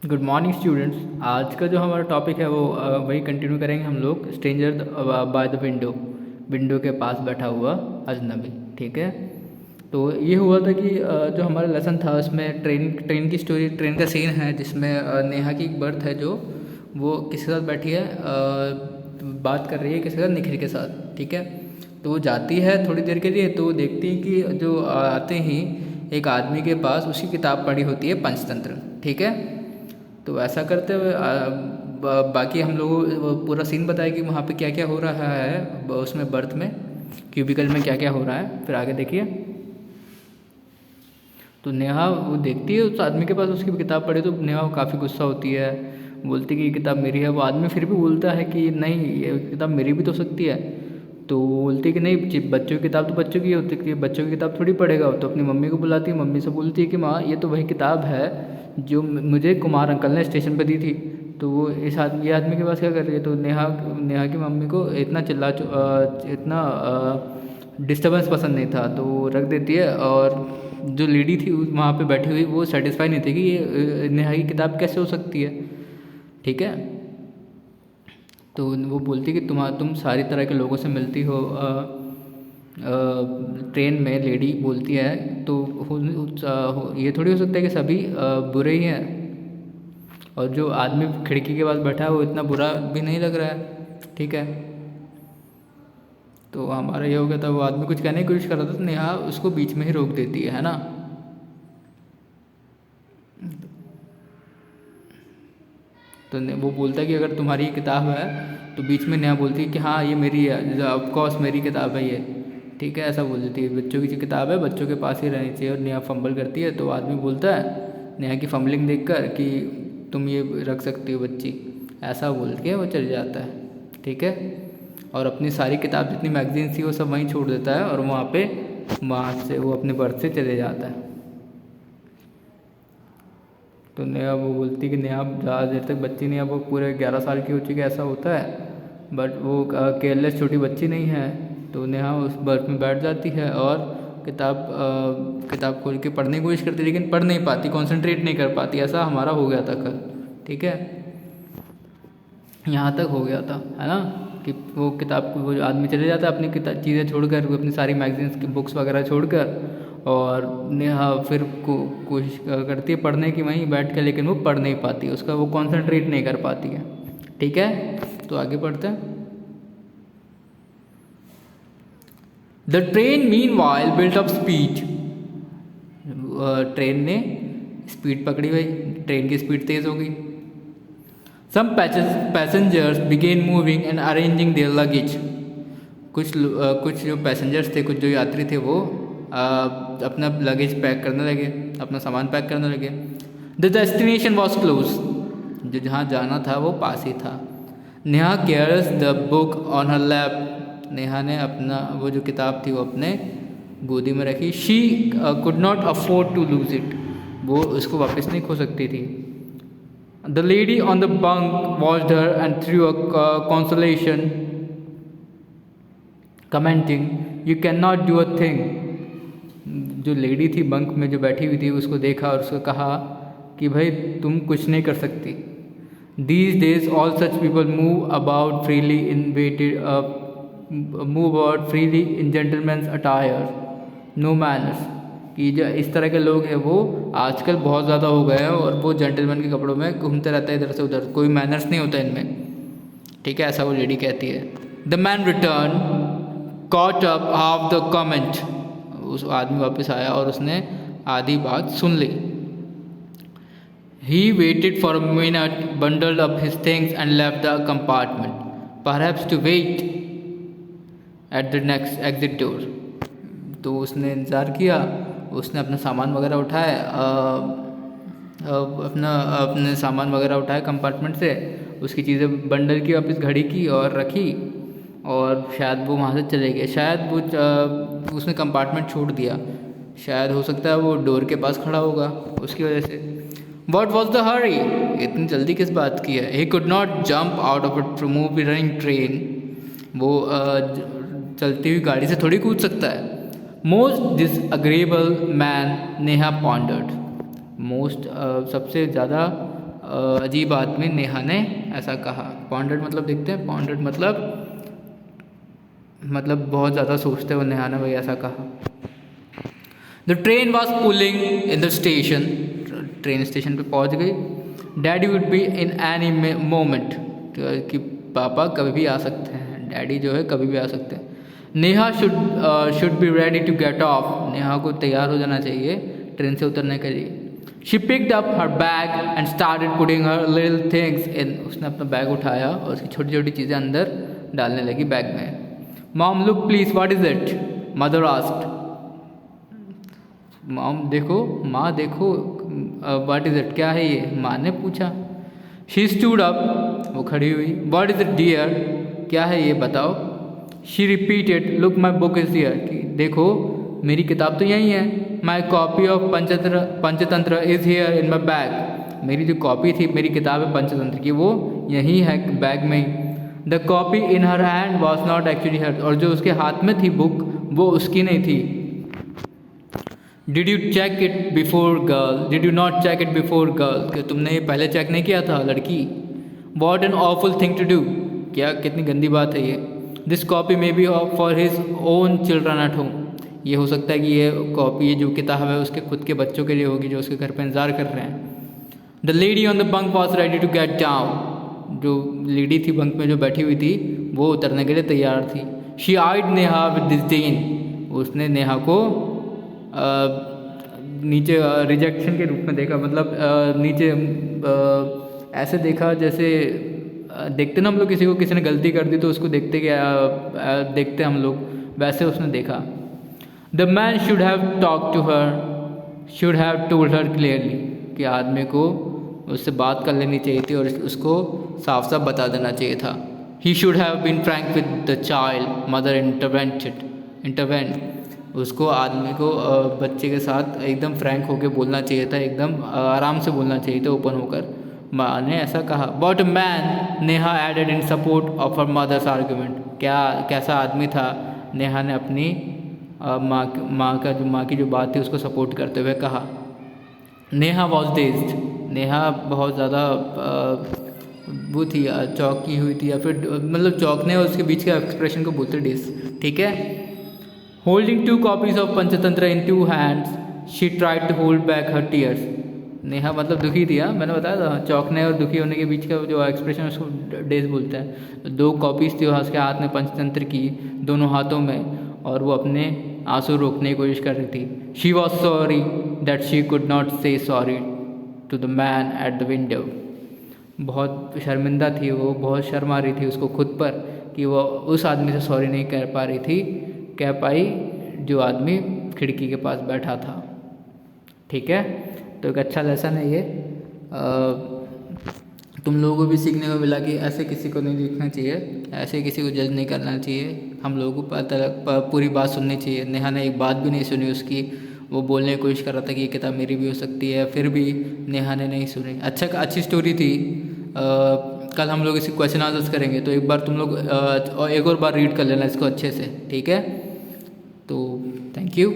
Good morning students. आज का जो हमारा टॉपिक है वो वही कंटिन्यू करेंगे हम लोग। Stranger by the window, window के पास बैठा हुआ अजनबी। ठीक है, तो ये हुआ था कि जो हमारा लेसन था उसमें ट्रेन की स्टोरी, ट्रेन का सीन है जिसमें नेहा की एक बर्थ है जो वो किसी के साथ बैठी है, बात कर रही है किसी के साथ, निखिल के साथ। ठीक है, तो वो जाती है थोड़ी देर के लिए, तो वो देखती है कि जो आते ही एक आदमी के पास उसकी किताब पड़ी होती है पंचतंत्र। ठीक है, तो ऐसा करते हुए बाकी हम लोगों को पूरा सीन बताया कि वहाँ पे क्या क्या हो रहा है, उसमें बर्थ में, क्यूबिकल में क्या क्या हो रहा है। फिर आगे देखिए, तो नेहा वो देखती है उस आदमी के पास उसकी किताब पढ़ी, तो नेहा काफ़ी गुस्सा होती है, बोलती कि ये किताब मेरी है। वो आदमी फिर भी बोलता है कि नहीं, ये किताब मेरी भी तो हो सकती है। तो वो बोलती है कि नहीं, बच्चों की किताब तो बच्चों की होती है, बच्चों की किताब थोड़ी पढ़ेगा। तो अपनी मम्मी को बुलाती है, मम्मी से बोलती है कि माँ ये तो वही किताब है जो मुझे कुमार अंकल ने स्टेशन पे दी थी। तो वो ये आदमी के पास क्या कर रही है। तो नेहा नेहा की मम्मी को इतना डिस्टर्बेंस पसंद नहीं था, तो वो रख देती है। और जो लेडी थी वहाँ पे बैठी हुई, वो सेटिस्फाई नहीं थी कि ये नेहा की किताब कैसे हो सकती है। ठीक है, तो वो बोलती कि तुम सारी तरह के लोगों से मिलती हो। ट्रेन में लेडी बोलती है, तो ये थोड़ी हो सकता है कि सभी बुरे ही हैं। और जो आदमी खिड़की के पास बैठा है वो इतना बुरा भी नहीं लग रहा है। ठीक है, तो हमारा ये हो गया था। वो आदमी कुछ कहने की कोशिश कर रहा था, तो नेहा उसको बीच में ही रोक देती है ना। तो वो बोलता है कि अगर तुम्हारी ये किताब है, तो बीच में नेहा बोलती है कि हाँ ये मेरी है, ऑफकोर्स मेरी किताब है ये। ठीक है, ऐसा बोल देती है, बच्चों की किताब है, बच्चों के पास ही रहनी चाहिए। और नेहा फंबल करती है, तो आदमी बोलता है नेहा की फंबलिंग देखकर कि तुम ये रख सकती हो बच्ची, ऐसा बोल के वो चल जाता है। ठीक है, और अपनी सारी किताब जितनी मैगजीन थी वो सब वहीं छोड़ देता है, और वहाँ से वो अपने बर्थ से चले जाता है। तो नेहा वो बोलती कि नेहा ज़्यादा देर तक बच्ची नहीं है, वो पूरे 11 साल की हो चुकी है, ऐसा होता है। बट वो केयरलेस छोटी बच्ची नहीं है। तो नेहा उस बर्थ में बैठ जाती है और किताब खोल के पढ़ने की कोशिश करती है, लेकिन पढ़ नहीं पाती, कंसंट्रेट नहीं कर पाती। ऐसा हमारा हो गया था कल। ठीक है, यहाँ तक हो गया था, है ना, कि वो किताब को वो आदमी चले जाता है अपनी किताब चीज़ें छोड़कर, वो अपनी सारी मैगजीन्स की बुक्स वगैरह छोड़कर। और नेहा फिर कोशिश करती है पढ़ने की वहीं बैठ के, लेकिन वो पढ़ नहीं पाती, उसका वो कंसंट्रेट नहीं कर पाती है। ठीक है, तो आगे पढ़ते हैं। The train meanwhile built up speed. Train ने स्पीड पकड़ी भाई, ट्रेन की स्पीड तेज़ हो गई। Some passengers began moving and arranging their luggage. कुछ जो पैसेंजर्स थे, कुछ जो यात्री थे, वो अपना लगेज पैक करने लगे, अपना सामान पैक करने लगे। The destination was close. जो जहाँ जाना था वो पास ही था। Neha cares the book on her lap. Neha ने अपना वो जो किताब थी वो अपने गोदी में रखी। She could not afford to lose it. वो उसको वापस नहीं खो सकती थी। The lady on the bunk watched her and threw a consolation, commenting, "You cannot do a thing." जो लेडी थी बंक में जो बैठी हुई थी, उसको देखा और उसको कहा कि भाई तुम कुछ नहीं कर सकती। These days all such people move about freely in gentleman's attire, no manners. कि जो इस तरह के लोग हैं वो आजकल बहुत ज़्यादा हो गए हैं, और वो जेंटलमैन के कपड़ों में घूमते रहते हैं इधर से उधर, कोई मैनर्स नहीं होता इनमें। ठीक है, ऐसा वो लेडी कहती है। The man return caught up half the comment. उस आदमी वापस आया और उसने आधी बात सुन ली। He waited for a minute, bundled up his things and left the compartment, perhaps to wait at the next exit door. तो उसने इंतज़ार किया, उसने अपना सामान वगैरह उठाया, अपने सामान वगैरह उठाया कंपार्टमेंट से, उसकी चीज़ें बंडल की, वापस घड़ी की और रखी, और शायद वो वहाँ से चले गए। शायद वो उसने कंपार्टमेंट छोड़ दिया, शायद हो सकता है वो डोर के पास खड़ा होगा, उसकी वजह से। What was the hurry? इतनी जल्दी किस बात की है? He could not jump out of a moving running train. वो चलती हुई गाड़ी से थोड़ी कूद सकता है। Most disagreeable man, Neha pondered. सबसे ज़्यादा अजीब आदमी नेहा ने ऐसा कहा। पॉन्डर्ड मतलब देखते हैं, पॉन्डर्ड मतलब बहुत ज़्यादा सोचते हुए नेहा ने भाई ऐसा कहा। The train was pulling in the station, train station पे पहुंच गई। Daddy would be in any moment, कि पापा कभी भी आ सकते हैं, डैडी जो है कभी भी आ सकते हैं। Neha should be ready to get off, Neha को तैयार हो जाना चाहिए ट्रेन से उतरने के लिए। She picked up her bag and started putting her little things in, उसने अपना बैग उठाया और उसकी छोटी छोटी चीज़ें अंदर डालने लगी बैग में। Mom look please what is it, mother asked. Mom देखो, माँ देखो, व्हाट इज इट क्या है ये, माँ ने पूछा। शी स्टूड अप, वो खड़ी हुई। व्हाट इज इट डियर, क्या है ये बताओ। She repeated look my book is here, कि देखो मेरी किताब तो यहीं है। माई copy of Panchatantra is here in my bag, मेरी जो कॉपी थी, मेरी किताब है पंचतंत्र की, वो यहीं है बैग में ही। The copy in her hand was not actually her, और जो उसके हाथ में थी बुक वो उसकी नहीं थी। Did you check it before girl, did you not check it before girl, कि तुमने ये पहले चेक नहीं किया था लड़की। What an awful thing to do, क्या कितनी गंदी बात है ये। This copy may be for his own children at home, ये हो सकता है कि ये कॉपी, ये जो किताब है उसके खुद के बच्चों के लिए होगी जो उसके घर पे इंतजार कर रहे हैं। The lady on the bunk was ready to get down, जो लेडी थी बंक में जो बैठी हुई थी वो उतरने के लिए तैयार थी। She eyed Neha with disdain, उसने नेहा को नीचे रिजेक्शन के रूप में देखा, मतलब नीचे ऐसे देखा जैसे देखते ना हम लोग किसी को, किसी ने गलती कर दी तो उसको देखते देखते हम लोग, वैसे उसने देखा। The man should have talk to her, should have told her clearly, कि आदमी को उससे बात कर लेनी चाहिए थी और उसको साफ साफ बता देना चाहिए था। He should have been frank with the child, mother intervened, उसको आदमी को बच्चे के साथ एकदम फ्रैंक होकर बोलना चाहिए था, एकदम आराम से बोलना चाहिए था, ओपन होकर। माँ ने ऐसा कहा। But man, Neha added in support of her mother's argument, क्या कैसा आदमी था, नेहा ने अपनी माँ की जो बात थी उसको सपोर्ट करते हुए कहा। नेहा वॉज डेज्ड, नेहा बहुत ज़्यादा वो थी, चौंकी हुई थी, या फिर मतलब चौंकने और उसके बीच के एक्सप्रेशन को बोलते डेज, ठीक है। Holding 2 copies of Panchatantra in 2 hands, she tried to hold back her tears, Neha मतलब दुखी थी, मैंने बताया था चौंकने और दुखी होने के बीच का जो एक्सप्रेशन उसको डेज बोलते हैं। 2 कॉपीज थी उसके हाथ में पंचतंत्र की, दोनों हाथों में, और वो अपने आंसू रोकने की कोशिश कर रही थी। She was sorry that she could not say sorry to the man at the window, बहुत शर्मिंदा थी वो, बहुत शर्म आ रही थी उसको खुद पर कि वो उस आदमी से सॉरी नहीं कह पाई जो आदमी खिड़की के पास बैठा था, ठीक है। तो एक अच्छा लेसन है ये, तुम लोगों को भी सीखने को मिला कि ऐसे किसी को नहीं देखना चाहिए, ऐसे किसी को जज नहीं करना चाहिए, हम लोगों को पूरी बात सुननी चाहिए। नेहा ने एक बात भी नहीं सुनी उसकी, वो बोलने की कोशिश कर रहा था कि ये किताब मेरी भी हो सकती है, फिर भी नेहा ने नहीं सुनी। अच्छी स्टोरी थी। कल हम लोग इसी क्वेश्चन आंसर्स करेंगे, तो एक बार तुम लोग एक और बार रीड कर लेना इसको अच्छे से, ठीक है। तो थैंक यू।